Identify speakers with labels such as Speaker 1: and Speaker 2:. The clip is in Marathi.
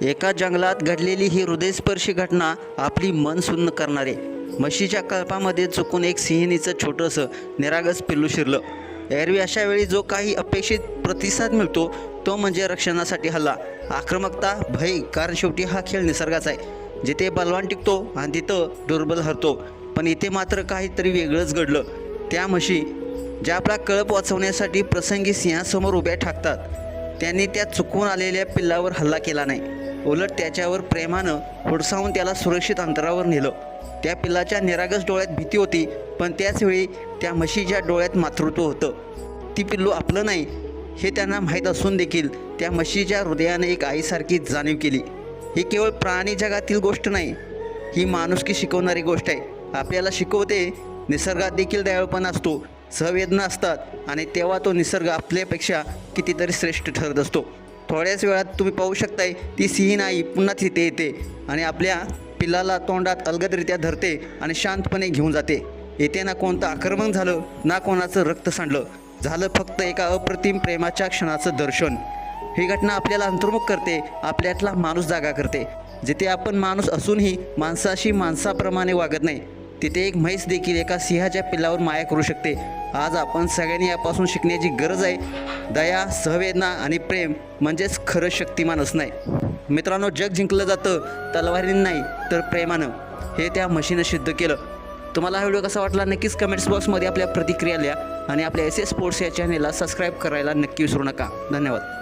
Speaker 1: एका जंगलात घडलेली ही हृदयस्पर्शी घटना आपली मन सुन्न करणारे। म्हशीच्या कळपामध्ये चुकून एक सिंहिणीचं छोटंसं निरागस पिल्लू शिरलं। एरवी अशा वेळी जो काही अपेक्षित प्रतिसाद मिळतो तो म्हणजे रक्षणासाठी हल्ला, आक्रमकता, भय। कारण शेवटी हा खेळ निसर्गाचा आहे, जिथे बलवान टिकतो आणि तिथं दुर्बल हरतो। पण इथे मात्र काहीतरी वेगळंच घडलं। त्या म्हशी ज्या आपला कळप वाचवण्यासाठी प्रसंगी सिंहासमोर उभ्या ठाकतात, त्यांनी त्या चुकून आलेल्या पिल्लावर हल्ला केला नाही, उलट त्याच्यावर प्रेमानं हुडसावून त्याला सुरक्षित अंतरावर नेलं। त्या पिल्लाच्या निरागस डोळ्यात भीती होती, पण त्याचवेळी त्या म्हशीच्या डोळ्यात मातृत्व होतं। ती पिल्लू आपलं नाही हे त्यांना माहीत असून देखील त्या म्हशीच्या हृदयाने एक आईसारखी जाणीव केली। ही केवळ प्राणी जगातील गोष्ट नाही, ही माणुसकी शिकवणारी गोष्ट आहे। आपल्याला शिकवते निसर्गात देखील दयाळूपणा असतो, सहवेदना असतात आणि तेव्हा तो निसर्ग आपल्यापेक्षा कितीतरी श्रेष्ठ ठरत असतो। थोड्याच वेळात तुम्ही पाहू शकताय ती सिंहीण आई पुन्हा तिथे येते आणि आपल्या पिल्लाला तोंडात अलगदरित्या धरते आणि शांतपणे घेऊन जाते। येथे ना कोणतं आक्रमण झालं, ना कोणाचं रक्त सांडलं, झालं फक्त एका अप्रतिम प्रेमाच्या क्षणाचं दर्शन। ही घटना आपल्याला अंतर्मुख करते, आपल्यातला माणूस जागा करते। जिथे आपण माणूस असूनही माणसाशी माणसाप्रमाणे वागत नाही, तिथे एक म्हैस देखील एका सिंहाच्या पिल्लावर माया करू शकते। आज आपण सगळ्यांनी यापासून शिकण्याची गरज आहे। दया, सहवेदना आणि प्रेम म्हणजेच खरं शक्तिमान असणं आहे। मित्रांनो, जग जिंकलं जातं तलवारीने नाही तर प्रेमानं, हे त्या म्हशीनं सिद्ध केलं। तुम्हाला हा व्हिडिओ कसा वाटला नक्कीच कमेंट्स बॉक्समध्ये आपल्या प्रतिक्रिया लिहा आणि आपल्या SS स्पोर्ट्स या चॅनेलला सबस्क्राईब करायला नक्की विसरू नका। धन्यवाद।